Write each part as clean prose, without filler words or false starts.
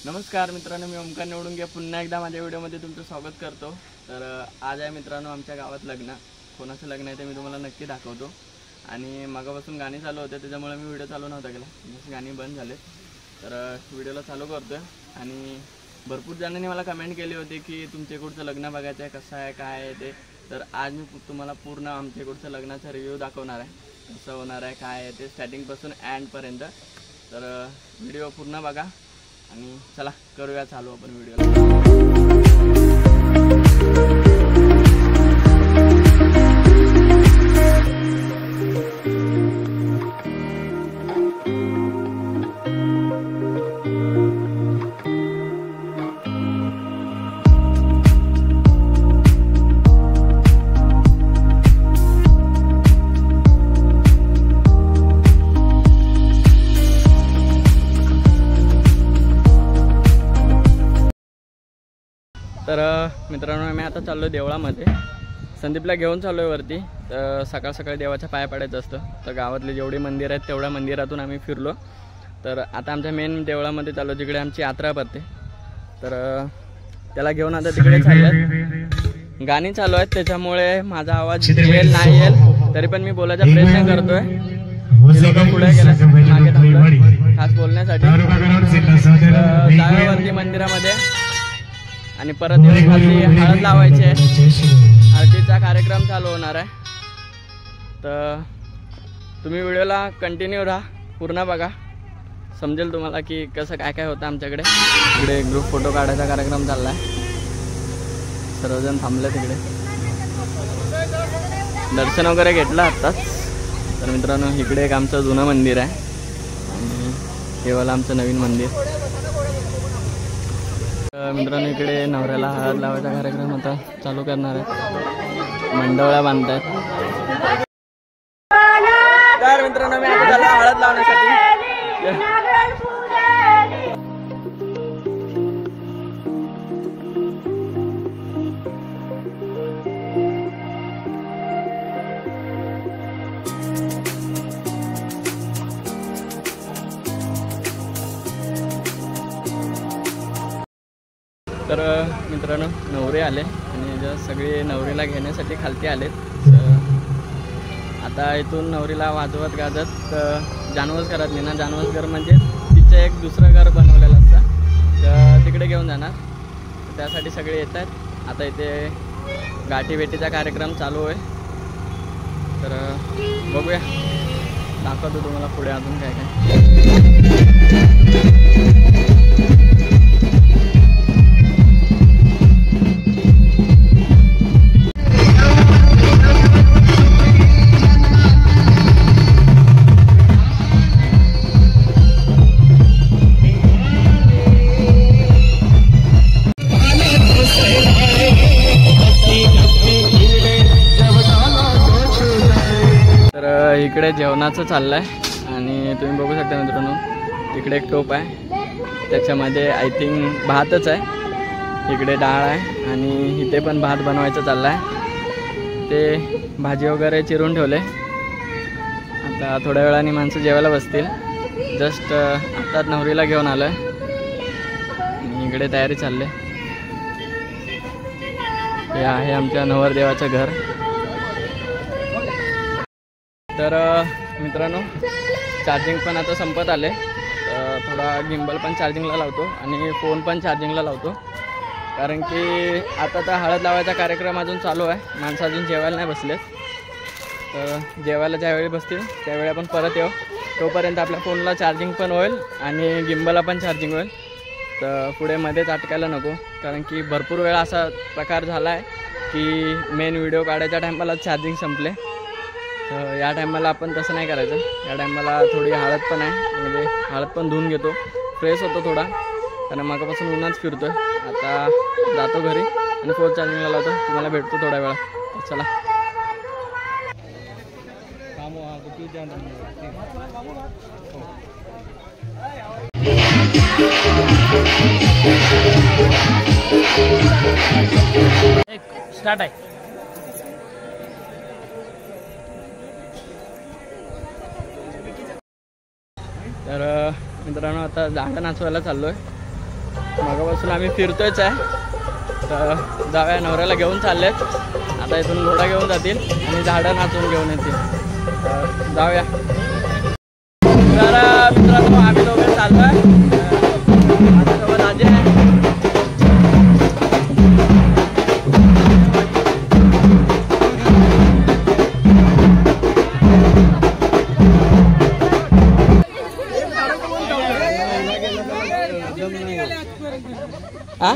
नमस्कार मित्रांनो, मी ओमकार निवडुंगे पुन्हा एकदा माझ्या व्हिडिओमध्ये तुमचं स्वागत करतो। तर आज आहे मित्रांनो आमच्या गावात लग्न। कोणाचं लग्न आहे ते मी तुम्हाला नक्की दाखवतो। आणि मागापासून गाणी चालू होते त्याच्यामुळे मी व्हिडिओ चालू नव्हता केला, जसं गाणी बंद झाले तर व्हिडिओला चालू करतोय। आणि भरपूर जणांनी मला कमेंट केली होती की तुमच्या इकडचं लग्न बघायचं आहे, कसं आहे काय आहे ते। तर आज मी तुम्हाला पूर्ण आमच्या इकडचं लग्नाचा रिव्ह्यू दाखवणार आहे, कसं होणार आहे काय आहे ते स्टार्टिंगपासून एंडपर्यंत। तर व्हिडिओ पूर्ण बघा आणि चला करूया चालू आपण व्हिडिओला। तर मित्रांनो मी आता चाललो देवळामध्ये, संदीपला घेऊन चाललो आहे वरती। तर सकाळ सकाळी देवाच्या पाया पडायचं असतं, तर गावातले जेवढी मंदिर आहेत तेवढ्या मंदिरातून आम्ही फिरलो। तर आता आमच्या मेन देवळामध्ये चाललो, जिकडे आमची यात्रा भरते। तर त्याला घेऊन आता तिकडे चाललो। गाणी चालू आहेत त्याच्यामुळे माझा आवाज येईल नाही येईल तरी पण मी बोलायचा प्रयत्न करतोय। पुढे गेला मागे थांबलो खास बोलण्यासाठी। जाऊया मंदिरामध्ये आणि परत येऊन खाली हळद लावायची आहे, हळदीचा कार्यक्रम चालू होणार आहे। तर तुम्ही व्हिडिओला कंटिन्यू राहा, पूर्ण बघा, समजेल तुम्हाला की कसं काय काय होतं आमच्याकडे। इकडे ग्रुप फोटो काढायचा कार्यक्रम चालला आहे, सर्वजण थांबले तिकडे, दर्शन वगैरे घेतलं आत्ताच। तर मित्रांनो इकडे एक आमचं जुनं मंदिर आहे आणि हे वाला आमचं नवीन मंदिर। मित्रांनो इकडे नवऱ्याला हळद लावायचा कार्यक्रम आता चालू करणार आहे, मंडळा बांधतायत। तर मित्रांनो मी आता झाला हळद लावण्यासाठी। तर मित्रांनो नवरे आले आणि सगळे नवरीला घेण्यासाठी खालती आलेत। आता इथून नवरीला वाजवत गाजत जानवस घरात नेणार। जानवस घर म्हणजे तिचं एक दुसरं घर बनवलेलं असतं, तर तिकडे घेऊन जाणार। त्यासाठी सगळे येत आहेत। आता इथे गाठी भेटीचा कार्यक्रम चालू आहे, तर बघूया, दाखवतो तुम्हाला पुढे अजून काय काय। इकडे जेवणाचं चाललं आहे आणि तुम्ही बघू शकता मित्रांनो तिकडे एक टोप आहे, त्याच्यामध्ये आय थिंक भातच आहे। इकडे डाळ आहे आणि इथे पण भात बनवायचं चाललं आहे। ते भाजी वगैरे चिरून ठेवले, आता थोड्या वेळाने माणसं जेवायला बसतील। जस्ट आत्ताच नवरीला घेऊन आलो आहे आणि इकडे तयारी चालली आहे। हे आहे आमच्या नवरदेवाचं घर। तर मित्रांनो चार्जिंग पण आता संपत आले, थोडा गिम्बल पण चार्जिंगला लावतो आणि फोन पण चार्जिंगला लावतो, कारण की आता तर हळद लावायचा कार्यक्रम अजून चालू आहे, माणसं अजून जेवायला नाही बसलेत। तर जेवायला ज्यावेळी बसतील त्यावेळी आपण परत येऊ, तोपर्यंत आपल्या फोनला चार्जिंग पण होईल आणि गिम्बलला पण चार्जिंग होईल। तर पुढे मध्येच अटकायला नको, कारण की भरपूर वेळा असा प्रकार झाला आहे की मेन व्हिडिओ काढायच्या टायमाला चार्जिंग संपले। तर या टायमाला आपण तसं नाही करायचं, या टायमाला थोडी हळद पण आहे, म्हणजे हळद पण धुवून घेतो, फ्रेश होतो थोडा, कारण मागापासून उन्हाच फिरतो आहे। आता जातो घरी आणि फोन चार्जिंगला लावतो, तुम्हाला भेटतो थोड्या वेळा। चला स्टार्ट आहे। तर मित्रांनो आता झाडं नाचवायला चाललो आहे मगापासून आम्ही फिरतोयच आहे. तर जाऊया, नवऱ्याला घेऊन चाललेत. आता इथून घोडा घेऊन जातील आणि झाडं नाचून घेऊन येतील. तर जाऊया. तर मित्रांनो आम्ही दोघे चाललो आहे. माझ्यासोबत आजी आहे. हा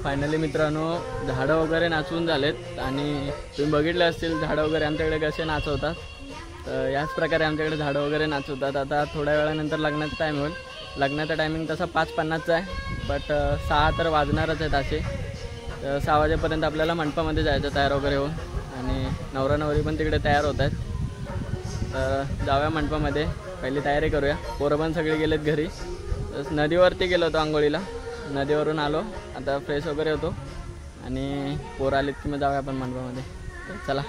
फायनली मित्रांनो झाडं वगैरे नाचवून झालेत आणि तुम्ही बघितले असतील झाडं वगैरे आमच्याकडे कसे नाचवतात. तर याच प्रकारे आमच्याकडे झाडं वगैरे नाचवतात. आता थोड्या वेळानंतर लग्नाचा टाईम होईल. लग्नाचा टायमिंग तसा 5:50चा आहे, बट 6 तर वाजणारच आहेत असे. तर 6 वाजेपर्यंत आपल्याला मंडपामध्ये जायचं तयार वगैरे होऊन, आणि नवरा नवरी पण तिकडे तयार होत आहेत. तर जाऊया मंडपामध्ये, पहिली तयारी करूया. पोरं पण सगळे गेलेत घरी. तर नदीवरती गेलो होतो आंघोळीला, नदीवरून आलो. आता फ्रेश वगैरे होतो आणि पोरं आलीत की मग जाऊया आपण मंडपामध्ये. तर चला.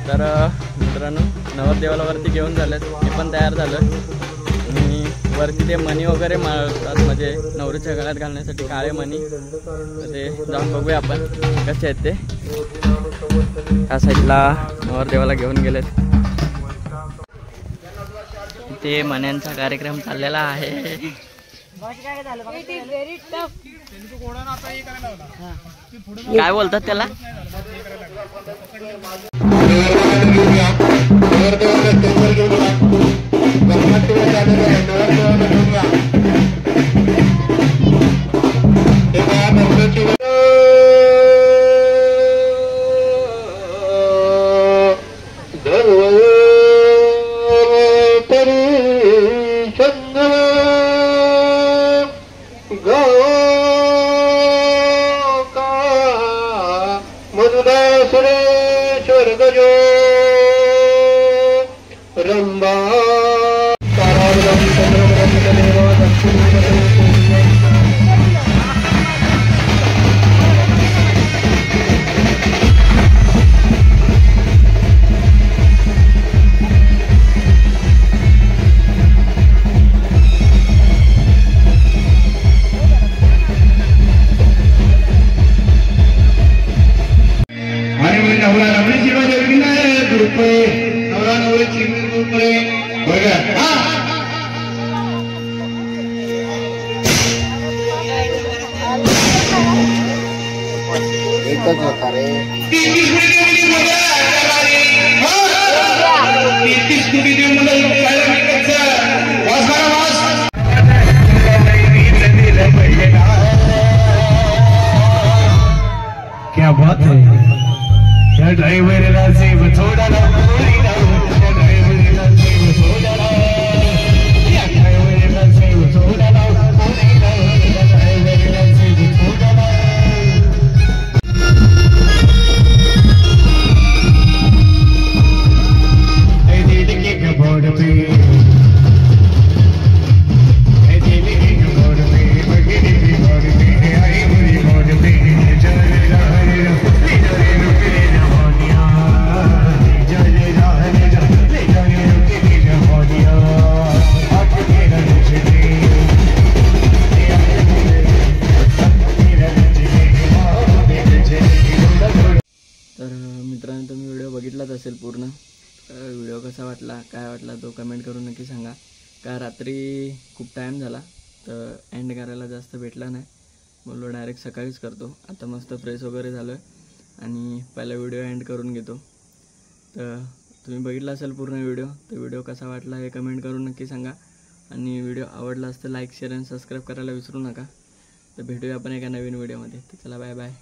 तर मित्रांनो नवरदेवाला वरती घेऊन झालेत, मी पण तयार झालो आणि वरती ते मणी वगैरे माळतात, म्हणजे नवरीच्या गळ्यात घालण्यासाठी काळे मणी. तर ते जाऊन बघूया आपण कसे आहेत ते. त्या साईडला नवरदेवाला घेऊन गेलेत. ते मण्यांचा कार्यक्रम चाललेला आहे. काय बोलतात त्याला? रंबा इथंच होता रे. क्या बात है या ड्राइवर राजीव थोड़ा ना बोली ना या ड्राइवर राजीव थोड़ा ना या ड्राइवर राजीव थोड़ा ना बोली ना या ड्राइवर राजीव थोड़ा ना. ऐ दिल के कबोर्ड पे ऐ दिल के कबोर्ड पे बगड़ी पे बोर्ड पे आई बुरी बोर्ड पे चले रहे ले जाने रुके जवानिया चले रहे ले जाने रुके जवानिया आज मेरा तुझे तेरा तर मित्रांनो तुम्ही व्हिडिओ बघितलाच असेल पूर्ण. व्हिडिओ कसा वाटला काय वाटला तो कमेंट करून नक्की सांगा. का रात्री खूप टाईम झाला तर एंड करायला जास्त भेटला नाही, बोललो डायरेक्ट सकाळीच करतो. आता मस्त फ्रेश वगैरे झालो आहे आणि पहिला व्हिडिओ एंड करून घेतो. तर तुम्ही बघितला असेल पूर्ण व्हिडिओ, तर व्हिडिओ कसा वाटला हे कमेंट करून नक्की सांगा. आणि व्हिडिओ आवडला असतं लाईक शेअर आणि सबस्क्राईब करायला विसरू नका. तर भेटूया आपण एका नवीन व्हिडिओमध्ये. तर चला बाय बाय.